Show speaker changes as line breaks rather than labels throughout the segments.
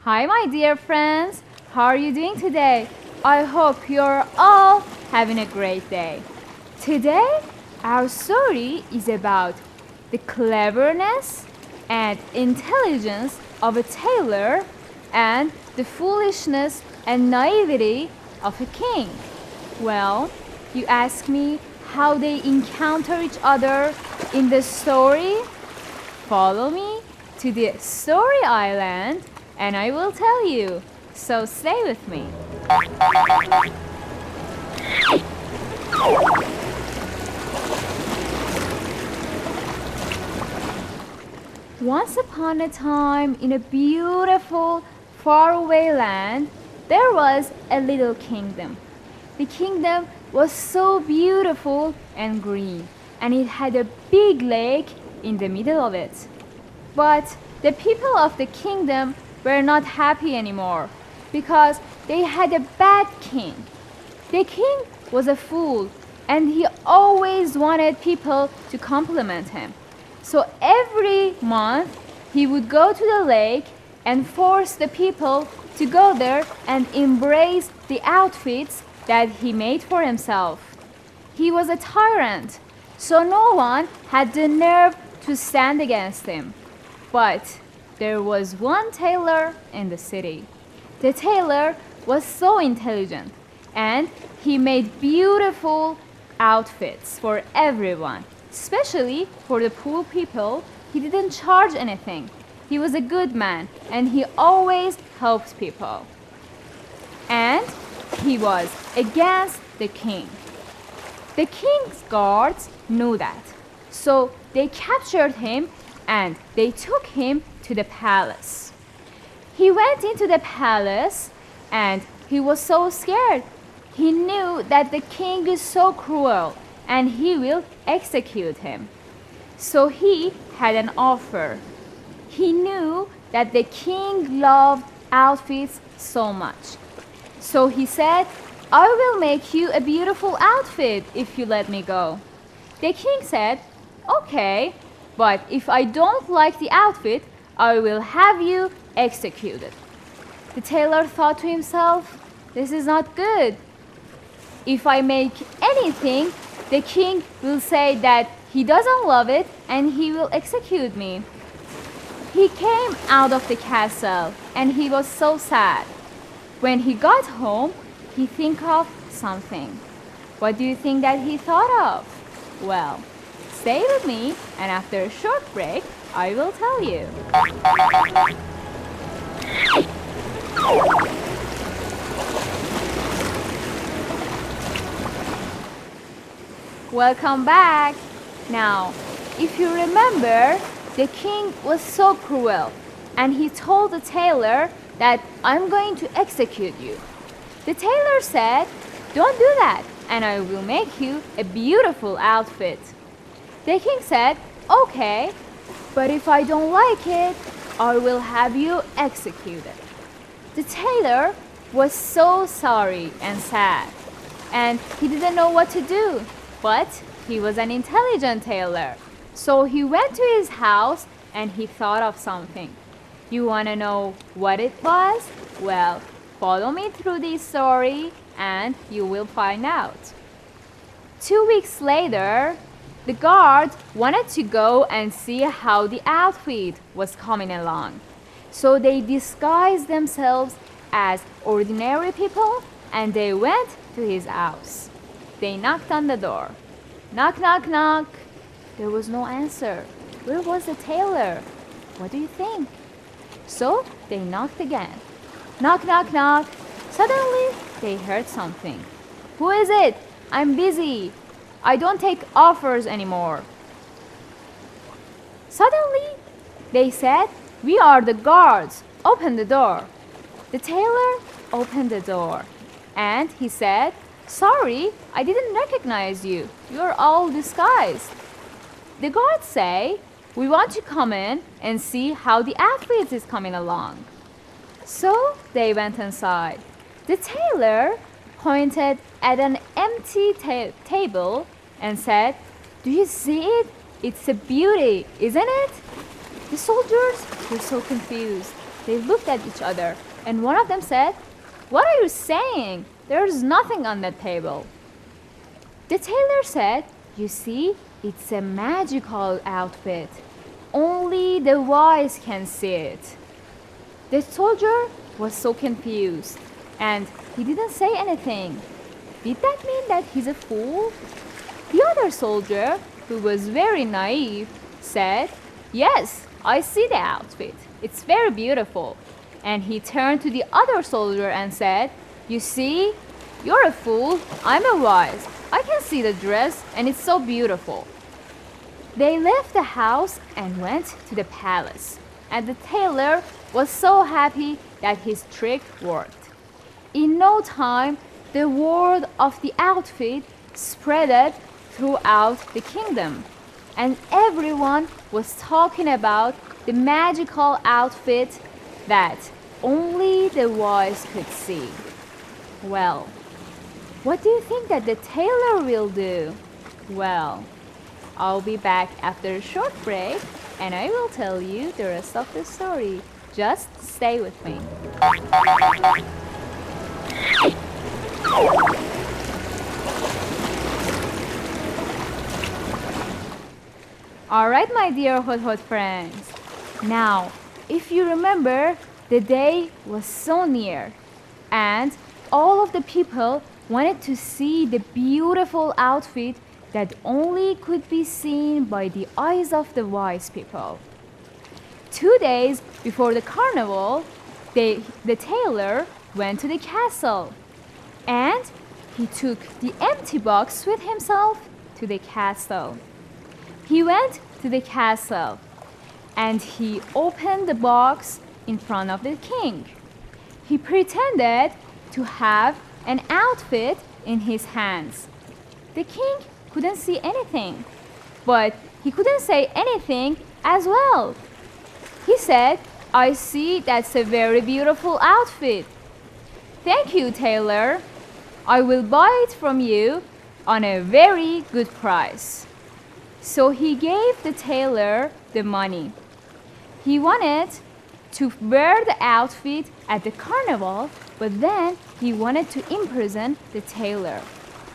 Hi, my dear friends. How are you doing today? I hope you're all having a great day. Today, our story is about the cleverness and intelligence of a tailor and the foolishness and naivety of a king. Well, you ask me how they encounter each other in the story? Follow me to the story island and I will tell you. So stay with me. Once upon a time, in a beautiful, faraway land, there was a little kingdom. The kingdom was so beautiful and green, and it had a big lake in the middle of it. But the people of the kingdom were not happy anymore because they had a bad king. The king was a fool, and he always wanted people to compliment him. So every month he would go to the lake and force the people to go there and embrace the outfits that he made for himself. He was a tyrant, so no one had the nerve to stand against him. But there was one tailor in the city. The tailor was so intelligent, and he made beautiful outfits for everyone, especially for the poor people. He didn't charge anything. He was a good man, and he always helped people. And he was against the king. The king's guards knew that, so they captured him and they took him to the palace. He went into the palace and he was so scared. He knew that the king is so cruel and he will execute him. So he had an offer. He knew that the king loved outfits so much. So he said, "I will make you a beautiful outfit if you let me go." The king said, "Okay, but if I don't like the outfit, I will have you executed." The tailor thought to himself, "This is not good. If I make anything, the king will say that he doesn't love it and he will execute me." He came out of the castle and he was so sad. When he got home, he think of something. What do you think that he thought of? Well, stay with me, and after a short break, I will tell you. Welcome back. Now, if you remember, the king was so cruel, and he told the tailor that I'm going to execute you. The tailor said, "Don't do that, and I will make you a beautiful outfit." The king said, "Okay, but if I don't like it, I will have you executed." The tailor was so sorry and sad, and he didn't know what to do, but he was an intelligent tailor. So he went to his house and he thought of something. You want to know what it was? Well, follow me through this story and you will find out. 2 weeks later, the guard wanted to go and see how the outfit was coming along. So they disguised themselves as ordinary people and they went to his house. They knocked on the door. Knock, knock, knock. There was no answer. Where was the tailor? What do you think? So they knocked again. Knock, knock, knock. Suddenly, they heard something. "Who is it? I'm busy. I don't take offers anymore." Suddenly, they said, "We are the guards. open the door." The tailor opened the door, and he said, "Sorry, I didn't recognize you. You're all disguised." The guards say, "We want to come in and see how the outfit is coming along." So they went inside. The tailor pointed at an empty table and said, "Do you see it? It's a beauty, isn't it?" The soldiers were so confused. They looked at each other, and one of them said, "What are you saying? There's nothing on that table." The tailor said, "You see, it's a magical outfit. Only the wise can see it." The soldier was so confused, and he didn't say anything. Did that mean that he's a fool? The other soldier, who was very naive, said, "Yes, I see the outfit. It's very beautiful." And he turned to the other soldier and said, "You see, you're a fool. I'm a wise. I can see the dress, and it's so beautiful." They left the house and went to the palace. And the tailor was so happy that his trick worked. In no time, the word of the outfit spread throughout the kingdom, and everyone was talking about the magical outfit that only the wise could see. Well, what do you think that the tailor will do? Well, I'll be back after a short break, and I will tell you the rest of the story. Just stay with me. Alright, my dear Hodhod friends. Now, if you remember, the day was so near, and all of the people wanted to see the beautiful outfit that only could be seen by the eyes of the wise people. 2 days before the carnival, the tailor went to the castle, and he took the empty box with himself to the castle. He went to the castle, and he opened the box in front of the king. He pretended to have an outfit in his hands. The king couldn't see anything, but he couldn't say anything as well. He said, "I see that's a very beautiful outfit. Thank you, tailor. I will buy it from you on a very good price." So he gave the tailor the money. He wanted to wear the outfit at the carnival, but then he wanted to imprison the tailor.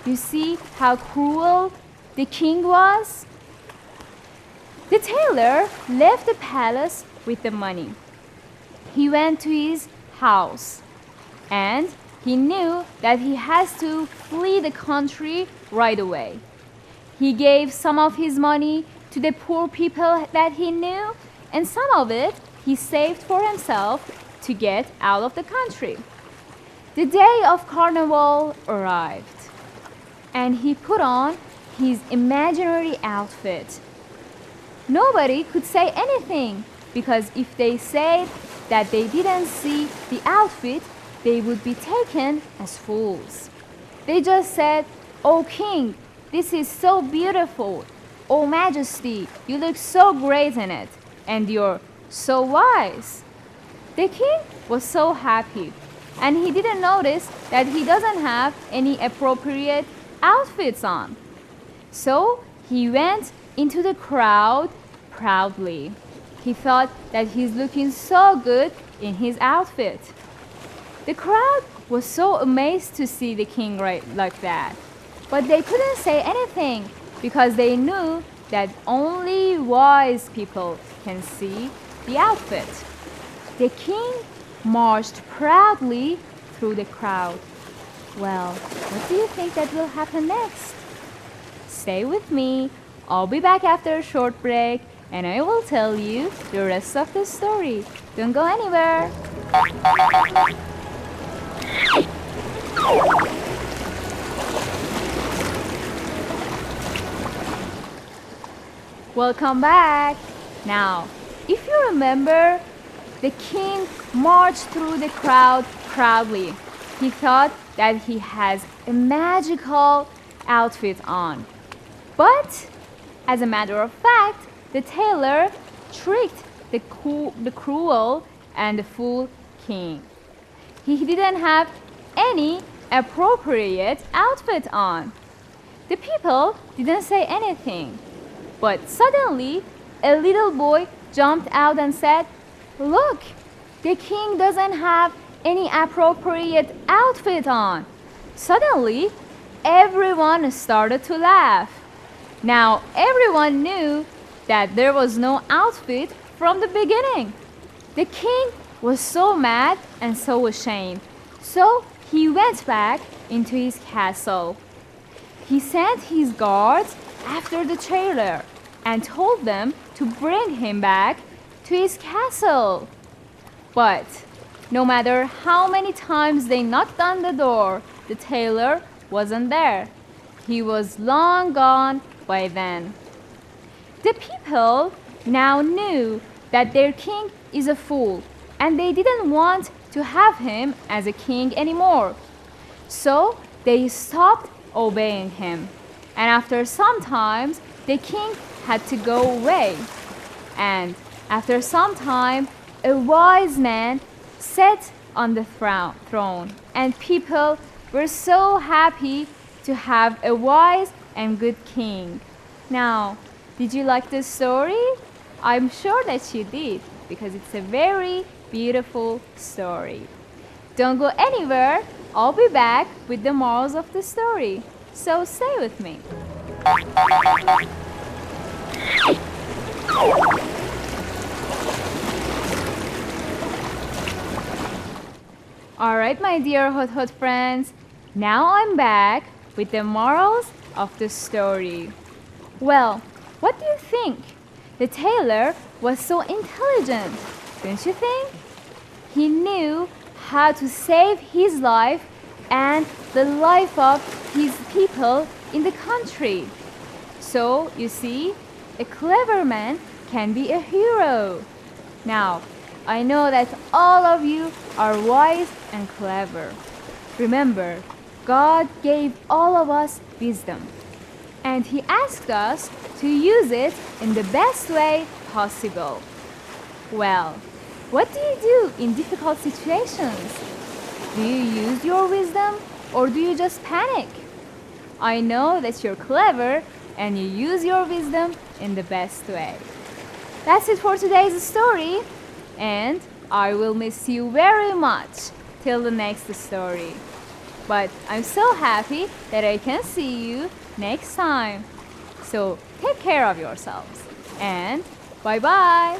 You see how cruel the king was? The tailor left the palace with the money. He went to his house, and he knew that he has to flee the country right away. He gave some of his money to the poor people that he knew, and some of it he saved for himself to get out of the country. The day of carnival arrived, and he put on his imaginary outfit. Nobody could say anything, because if they said that they didn't see the outfit, they would be taken as fools. They just said, "Oh king, this is so beautiful. Oh majesty, you look so great in it, and you're so wise." The king was so happy, and he didn't notice that he doesn't have any appropriate outfits on. So he went into the crowd proudly. He thought that he's looking so good in his outfit. The crowd was so amazed to see the king right like that, but they couldn't say anything because they knew that only wise people can see the outfit. The king marched proudly through the crowd. Well, what do you think that will happen next? Stay with me. I'll be back after a short break, and I will tell you the rest of the story. Don't go anywhere. Welcome back. Now, if you remember, the king marched through the crowd proudly. He thought that he has a magical outfit on. But, as a matter of fact, the tailor tricked the cruel and the fool king. He didn't have any appropriate outfit on. The people didn't say anything. But suddenly, a little boy jumped out and said, "Look, the king doesn't have any appropriate outfit on." Suddenly, everyone started to laugh. Now, everyone knew that there was no outfit from the beginning. The king was so mad and so ashamed. So he went back into his castle. He sent his guards after the tailor and told them to bring him back to his castle. But no matter how many times they knocked on the door, the tailor wasn't there. He was long gone by then. The people now knew that their king is a fool, and they didn't want to have him as a king anymore. So they stopped obeying him. And after some time, the king had to go away. And after some time, a wise man sat on the throne, and people were so happy to have a wise and good king. Now, did you like this story? I'm sure that you did, because it's a very beautiful story. Don't go anywhere. I'll be back with the morals of the story. So stay with me. Alright, my dear Hodhod friends, now I'm back with the morals of the story. Well, what do you think? The tailor was so intelligent, don't you think? He knew how to save his life and the life of his people in the country. So, you see, a clever man can be a hero. Now, I know that all of you are wise and clever. Remember, God gave all of us wisdom, and He asked us to use it in the best way possible. Well, what do you do in difficult situations? Do you use your wisdom, or do you just panic? I know that you're clever and you use your wisdom in the best way. That's it for today's story, and I will miss you very much till the next story. But I'm so happy that I can see you next time. So take care of yourselves, and bye-bye.